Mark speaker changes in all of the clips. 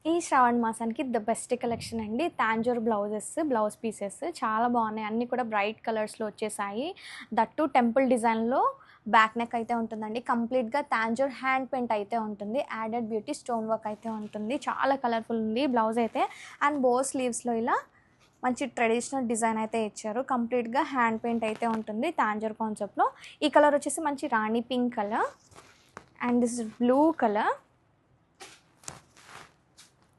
Speaker 1: ఈ శ్రావణ మాసానికి the best collection అండి. తాంజూర్ బ్లౌజ్ పీసెస్ చాలా బాగున్నాయి. అన్నీ కూడా బ్రైట్ కలర్స్లో వచ్చేసాయి. దట్టు టెంపుల్ డిజైన్లో బ్యాక్ నెక్ అయితే ఉంటుందండి. కంప్లీట్గా తాంజూర్ హ్యాండ్ పెయింట్ అయితే ఉంటుంది. యాడెడ్ బ్యూటీ స్టోన్ వర్క్ అయితే ఉంటుంది. చాలా కలర్ఫుల్ ఉంది బ్లౌజ్ అయితే. అండ్ బో స్లీవ్స్లో ఇలా మంచి ట్రెడిషనల్ డిజైన్ అయితే ఇచ్చారు. కంప్లీట్గా హ్యాండ్ పెయింట్ అయితే ఉంటుంది తాంజూర్ కాన్సెప్ట్లో. ఈ కలర్ వచ్చేసి మంచి rani pink colour and this is blue colour,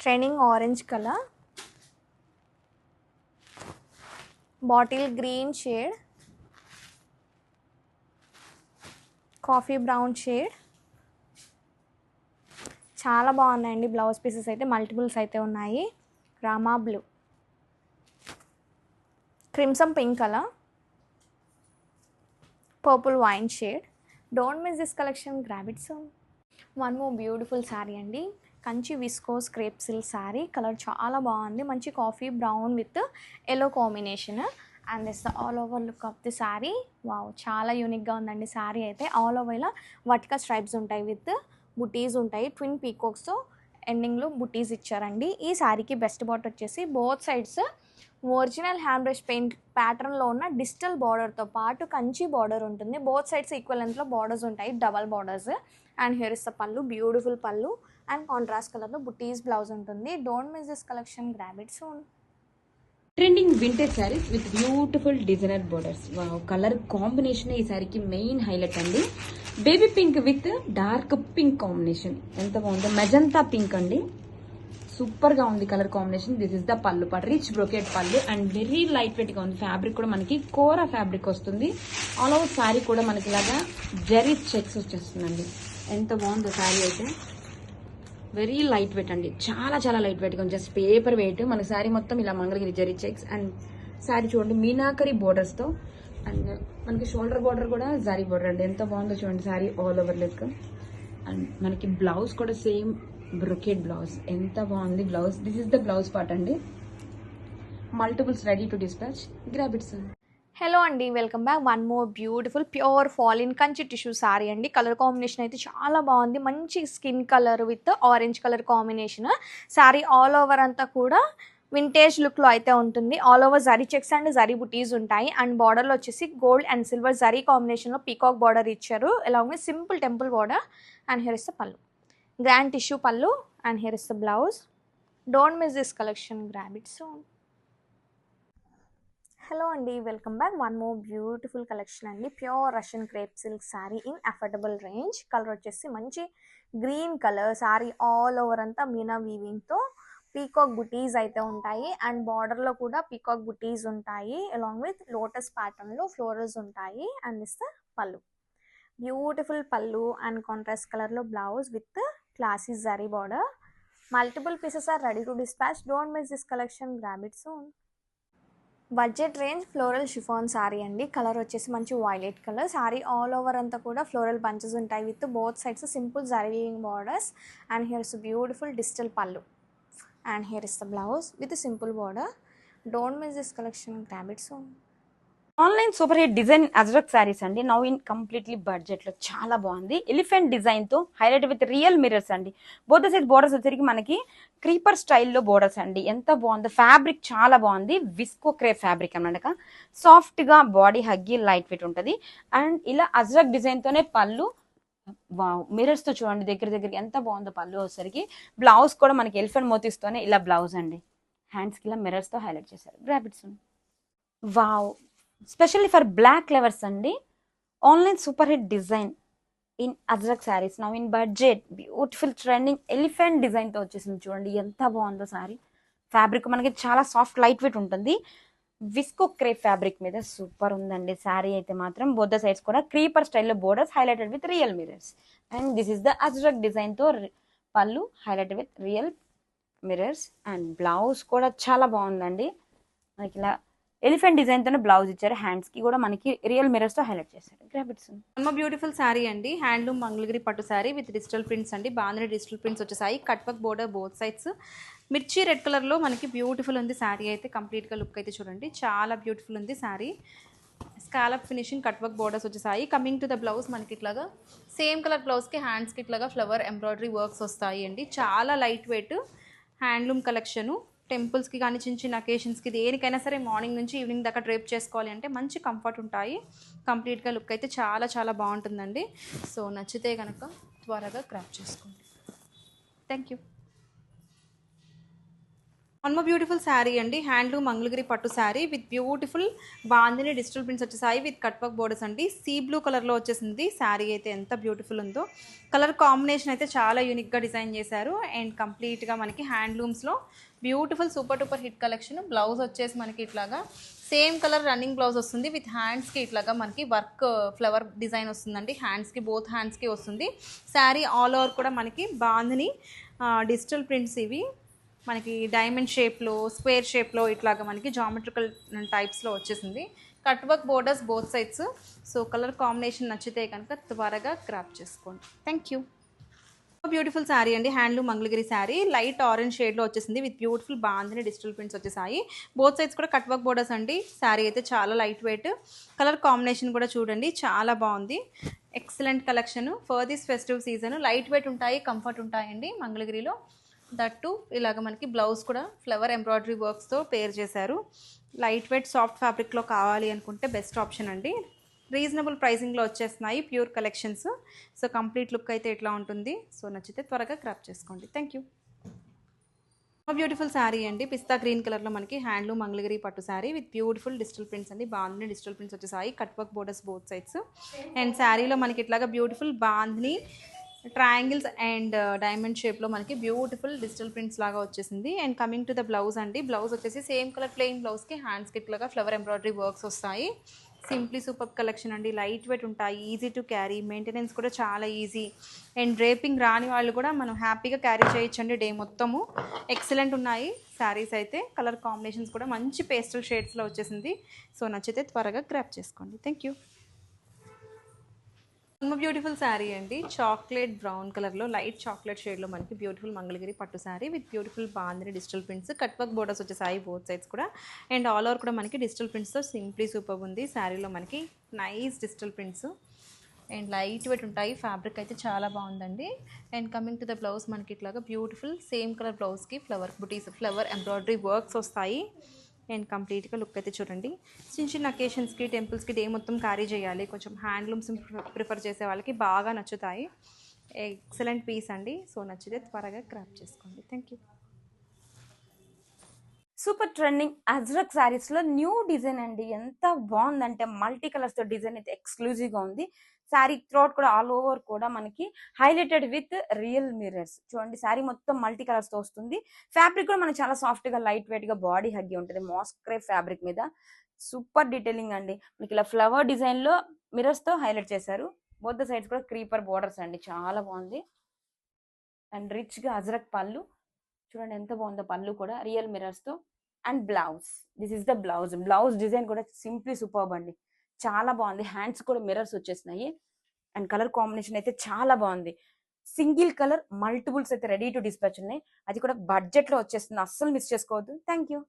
Speaker 1: ట్రైనింగ్ orange colour, bottle green shade, coffee brown shade. చాలా బాగున్నాయండి బ్లౌజ్ పీసెస్ అయితే. మల్టిపుల్స్ అయితే ఉన్నాయి. Rama blue, crimson pink colour, purple wine shade. Don't miss this collection, grab it soon. One more beautiful sari అండి. Kanchi viscose crepe silk sari. Colour చాలా బాగుంది. మంచి coffee brown with yellow combination. And this the all over look of the sari. Wow, చాలా యూనిక్గా ఉందండి శారీ అయితే. All over ఇలా vertical stripes ఉంటాయి విత్ బుటీస్ ఉంటాయి. ట్విన్ పీకాక్స్తో ఎండింగ్లో బుటీస్ ఇచ్చారండి. ఈ శారీకి బెస్ట్ బార్డర్ వచ్చేసి both sides original hand brush paint ప్యాటర్న్లో ఉన్న డిజిటల్ బార్డర్తో పాటు కంచి బార్డర్ ఉంటుంది. బోత్ సైడ్స్ ఈక్వల్ లెంత్లో బార్డర్స్ ఉంటాయి, double borders. And here is the pallu, beautiful pallu and contrast కలర్లో బుటీస్ బ్లౌజ్ ఉంటుంది. Don't miss this collection, grab it soon.
Speaker 2: Trending vintage saris with beautiful designer borders. Colour combination ఈ శారీకి main highlight అండి. Baby pink with dark pink combination ఎంత బాగుందో. Magenta pink అండి, super గా ఉంది colour combination. This is the పళ్ళు part, rich brocade పళ్ళు అండ్ వెరీ లైట్ వెయిట్ గా ఉంది. ఫ్యాబ్రిక్ కూడా మనకి కోరా ఫ్యాబ్రిక్ వస్తుంది. ఆల్ ఓవర్ శారీ కూడా మనకి ఇలాగా జరీ చెక్స్ వచ్చేస్తుందండి. ఎంత బాగుందో శారీ అయితే. వెరీ లైట్ వెయిట్ అండి, చాలా చాలా లైట్ వెయిట్గా ఉంది. Just paper weight. మన శారీ మొత్తం ఇలా మంగళగిరి జరీ చెక్స్ అండ్ శారీ చూడండి మీనాకరి బోర్డర్స్తో. అండ్ మనకి షోల్డర్ బోర్డర్ కూడా జరీ బోర్డర్ అండి. ఎంత బాగుందో చూడండి sari all over look. And మనకి బ్లౌజ్ కూడా సేమ్ బ్రొకెట్ బ్లౌజ్. ఎంత బాగుంది blouse. This is the blouse part అండి. Multiples ready to dispatch, grab it soon.
Speaker 1: Hello అండి, welcome back. One more beautiful pure ఫాలిన్ కంచి టిష్యూ శారీ అండి. కలర్ కాంబినేషన్ అయితే చాలా బాగుంది. మంచి skin colour with orange colour combination. Sari all over అంతా కూడా వింటేజ్ లుక్లో అయితే ఉంటుంది. All over zari checks and zari బుటీస్ ఉంటాయి. అండ్ బార్డర్లో వచ్చేసి గోల్డ్ అండ్ సిల్వర్ జరీ కాంబినేషన్లో పీకాక్ బార్డర్ ఇచ్చారు. Along with simple temple border. And here is the pallu, grand tissue pallu. And here is the blouse. Don't miss this collection, grab it soon. Hello అండి, welcome back. One more beautiful collection అండి. Pure Russian crepe silk sari in affordable range. Colour వచ్చేసి మంచి green colour. Sari all over అంతా మీనా వీవింగ్తో peacock బుటీస్ అయితే ఉంటాయి. And బార్డర్లో కూడా పీకాక్ బుటీస్ ఉంటాయి. అలాంగ్ విత్ లోటస్ ప్యాటర్న్లో ఫ్లోరల్స్ ఉంటాయి. And this the pallu, beautiful pallu and contrast కలర్లో blouse with classy zari border. Multiple pieces are ready to dispatch. Don't miss this collection, grab it soon. Budget range floral chiffon sari అండి. Colour వచ్చేసి మంచి violet colour. Sari all over అంతా కూడా floral bunches ఉంటాయి with both sides simple zari borders. And here is beautiful digital pallu. And here is the blouse with simple border. Don't miss this collection, grab it soon.
Speaker 2: Online super hit design Ajrakh saris అండి. Now in completely budget లో చాలా బాగుంది. Elephant design తో highlight with real mirrors అండి. Both side borders వచ్చేసరికి మనకి creeper స్టైల్లో borders అండి. ఎంత బాగుంది. ఫ్యాబ్రిక్ చాలా బాగుంది. విస్కో క్రేప్ ఫ్యాబ్రిక్ అన్నమాట. సాఫ్ట్ గా బాడీ హగ్గి లైట్ వెయిట్ ఉంటుంది. అండ్ ఇలా అజ్రక్ డిజైన్ తోనే పళ్ళు. వావ్, మిర్రర్స్ తో చూడండి దగ్గరికి ఎంత బాగుందో పళ్ళు వచ్చేసరికి. బ్లౌజ్ కూడా మనకి ఎలిఫెంట్ మోతీస్ తోనే ఇలా బ్లౌజ్ అండి. హ్యాండ్స్ కి ఇలా మిర్రర్స్ తో హైలైట్ చేశారు. Grab it soon. Wow, specially for black lovers అండి. Online super hit design in ajrakh saris now in budget. Beautiful trending elephant design తో వచ్చేసింది చూడండి. ఎంత బాగుందో శారీ. ఫ్యాబ్రిక్ మనకి చాలా సాఫ్ట్ లైట్ వెయిట్ ఉంటుంది. విస్కో క్రేప్ ఫ్యాబ్రిక్ మీద సూపర్ ఉందండి శారీ అయితే మాత్రం. బోత్ సైడ్స్ కూడా క్రీపర్ స్టైల్లో borders highlighted with real mirrors. And this is the ajrakh design తో pallu highlighted with real mirrors. And blouse కూడా చాలా బాగుందండి. మనకి ఇలా ఎలిఫెంట్ డిజైన్ తోనే బ్లౌజ్ ఇచ్చారు. హ్యాండ్స్ కి కూడా మనకి రియల్ మిర్రర్స్ తో హైలైట్ చేశారు. గ్రాబిట్స్.
Speaker 3: అమ్మ బ్యూటిఫుల్ శారీ అండి. హ్యాండ్లూమ్ మంగళగిరి పట్టు శారీ విత్ డిజిటల్ ప్రింట్స్ అండి. బాంధని డిజిటల్ ప్రింట్స్ వచ్చేసాయి. Cut work border both sides. మిర్చి రెడ్ కలర్ లో మనకి బ్యూటిఫుల్ ఉంది శారీ అయితే. కంప్లీట్ గా లుక్ అయితే చూడండి, చాలా బ్యూటిఫుల్ ఉంది sari. Scallop finishing cut work borders వచ్చేసాయి. కమింగ్ టు ద బ్లౌజ్ మనకి ఇట్లాగా సేమ్ కలర్ బ్లౌజ్కి హ్యాండ్స్కి ఇట్లాగా ఫ్లవర్ ఎంబ్రాయిడరీ వర్క్స్ వస్తాయి అండి. చాలా లైట్ వెయిట్ హ్యాండ్లూమ్ కలెక్షను. టెంపుల్స్కి కానీ చిన్న చిన్న అకేషన్స్కి దేనికైనా సరే మార్నింగ్ నుంచి ఈవినింగ్ దాకా డ్రేప్ చేసుకోవాలి అంటే మంచి కంఫర్ట్ ఉంటాయి. కంప్లీట్గా లుక్ అయితే చాలా చాలా బాగుంటుందండి. సో నచ్చితే కనుక త్వరగా క్రాప్ చేసుకోండి. Thank you. One more beautiful sari అండి. హ్యాండ్లూమ్ మంగళగిరి పట్టు sari with beautiful bandhani digital prints వచ్చేసాయి విత్ కట్ వర్క్ బోర్డర్స్ అండి. సీ బ్లూ కలర్లో వచ్చేసింది. శారీ అయితే ఎంత బ్యూటిఫుల్ ఉందో. కలర్ కాంబినేషన్ అయితే చాలా యూనిక్గా డిజైన్ చేశారు. అండ్ కంప్లీట్గా మనకి హ్యాండ్లూమ్స్లో beautiful super duper hit collection. Blouse వచ్చేసి మనకి ఇట్లాగా సేమ్ కలర్ రన్నింగ్ బ్లౌజ్ వస్తుంది విత్ హ్యాండ్స్కి ఇట్లాగా మనకి వర్క్ ఫ్లవర్ డిజైన్ వస్తుందండి. హ్యాండ్స్కి బోత్ హ్యాండ్స్కి వస్తుంది. శారీ ఆల్ ఓవర్ కూడా మనకి బాందిని డిజిటల్ ప్రింట్స్ ఇవి మనకి డైమండ్ షేప్లో స్క్వేర్ షేప్లో ఇట్లాగా మనకి జామెట్రికల్ టైప్స్లో వచ్చేసింది. Cut work borders both sides. So colour combination నచ్చితే కనుక త్వరగా క్రాప్ చేసుకోండి. Thank you. బ్యూటిఫుల్ శారీ అండి. Handloom Mangalagiri sari light orange షేడ్లో వచ్చేసింది with beautiful bandhani digital prints వచ్చేసాయి. బోత్ సైడ్స్ కూడా కట్ వర్క్ బోర్డర్స్ అండి. శారీ అయితే చాలా లైట్ వెయిట్. కలర్ కాంబినేషన్ కూడా చూడండి చాలా బాగుంది. Excellent collection for this festive season. Light weight ఉంటాయి, కంఫర్ట్ ఉంటాయండి మంగళగిరిలో. దట్టు ఇలాగ మనకి బ్లౌజ్ కూడా ఫ్లవర్ ఎంబ్రాయిడరీ వర్క్స్తో పేర్ చేశారు. లైట్ వెయిట్ సాఫ్ట్ ఫ్యాబ్రిక్లో కావాలి అనుకుంటే బెస్ట్ ఆప్షన్ అండి. రీజనబుల్ ప్రైసింగ్లో వచ్చేస్తున్నాయి pure collections. So complete look అయితే ఇట్లా ఉంటుంది. సో నచ్చితే త్వరగా క్రాప్ చేసుకోండి. Thank you. బ్యూటిఫుల్ శారీ అండి. పిస్తా గ్రీన్ కలర్లో మనకి హ్యాండ్లూమ్ మంగళగిరి పట్టు sari with beautiful digital prints అండి. బాందిని డిజిటల్ ప్రింట్స్ వచ్చేసాయి. Cut work borders both sides. And శారీలో మనకి ఇట్లాగా beautiful bandhani triangles and diamond షేప్లో మనకి బ్యూటిఫుల్ డిజిటల్ ప్రింట్స్ లాగా వచ్చేసింది. And coming to the blouse అండి. బ్లౌజ్ వచ్చేసి సేమ్ కలర్ ప్లెయిన్ బ్లౌజ్కి హ్యాండ్స్కి ఇట్లాగా ఫ్లవర్ ఎంబ్రాయిడరీ వర్క్స్ వస్తాయి. సింప్లీ సూపర్ కలెక్షన్ అండి. లైట్ వెయిట్ ఉంటాయి, ఈజీ టు క్యారీ, మెయింటెనెన్స్ కూడా చాలా ఈజీ. అండ్ డ్రేపింగ్ రాని వాళ్ళు కూడా మనం హ్యాపీగా క్యారీ చేయొచ్చండి డే మొత్తము. ఎక్సలెంట్ ఉన్నాయి శారీస్ అయితే. కలర్ కాంబినేషన్స్ కూడా మంచి పేస్టల్ షేడ్స్లో వచ్చేసింది. సో నచ్చితే త్వరగా గ్రాప్ చేసుకోండి. Thank you. బ్యూటిఫుల్ శారీ అండి. చాక్లెట్ బ్రౌన్ కలర్లో లైట్ చాక్లెట్ షేడ్లో మనకి బ్యూటిఫుల్ మంగళగిరి పట్టు sari with beautiful bandhani digital prints cut work borders వచ్చేసాయి బోత్ సైడ్స్ కూడా. అండ్ ఆల్ ఓవర్ కూడా మనకి డిజిటల్ ప్రింట్స్తో సింప్లీ సూపర్ ఉంది. శారీలో మనకి nice digital prints and light weight ఉంటాయి. ఫ్యాబ్రిక్ అయితే చాలా బాగుందండి. And coming to the blouse మనకి ఇట్లాగా బ్యూటిఫుల్ సేమ్ కలర్ బ్లౌజ్కి ఫ్లవర్ బుటీస్ ఫ్లవర్ ఎంబ్రాయిడరీ వర్క్స్ వస్తాయి. అండ్ కంప్లీట్గా లుక్ అయితే చూడండి. చిన్న చిన్న అకేషన్స్కి టెంపుల్స్కి డే మొత్తం క్యారీ చేయాలి, కొంచెం హ్యాండ్లూమ్స్ ప్రిఫర్ చేసే వాళ్ళకి బాగా నచ్చుతాయి. ఎక్సలెంట్ పీస్ అండి. సో నచ్చితే త్వరగా క్రాప్ చేసుకోండి. Thank you.
Speaker 2: Super trending Ajrakh saris లో న్యూ డిజైన్ అండి. ఎంత బాగుందంటే మల్టీ కలర్స్ తో డిజైన్ అయితే ఎక్స్క్లూజివ్ గా ఉంది. శారీ థ్రోట్ కూడా ఆల్ ఓవర్ కూడా మనకి హైలైటెడ్ విత్ రియల్ మిర్రర్స్. చూడండి శారీ మొత్తం మల్టీ కలర్స్ తో వస్తుంది. ఫ్యాబ్రిక్ కూడా మనకి చాలా సాఫ్ట్ గా లైట్ వెయిట్ గా బాడీ హగ్గి ఉంటుంది. మాస్క్రే ఫ్యాబ్రిక్ మీద సూపర్ డీటెయిలింగ్ అండి. మనకి ఇలా ఫ్లవర్ డిజైన్ లో మిర్రర్స్ తో హైలైట్ చేశారు. బోత్ ద సైడ్స్ కూడా క్రీపర్ బోర్డర్స్ అండి. చాలా బాగుంది. అండ్ రిచ్ గా అజ్రక్ పళ్ళు చూడండి ఎంత బాగుందో. పళ్ళు కూడా రియల్ మిర్రర్స్ తో. And blouse, this is the blouse. Blouse design కూడా సింప్లీ సూపర్బ్ అండి. చాలా బాగుంది. హ్యాండ్స్ కూడా మిర్రర్స్ వచ్చేసినాయి. అండ్ కలర్ కాంబినేషన్ అయితే చాలా బాగుంది. సింగిల్ కలర్ మల్టిపుల్స్ అయితే రెడీ టు డిస్పాచ్ ఉన్నాయి. అది కూడా బడ్జెట్ లో వచ్చేస్తుంది. అస్సలు మిస్ చేసుకోవద్దు. Thank you.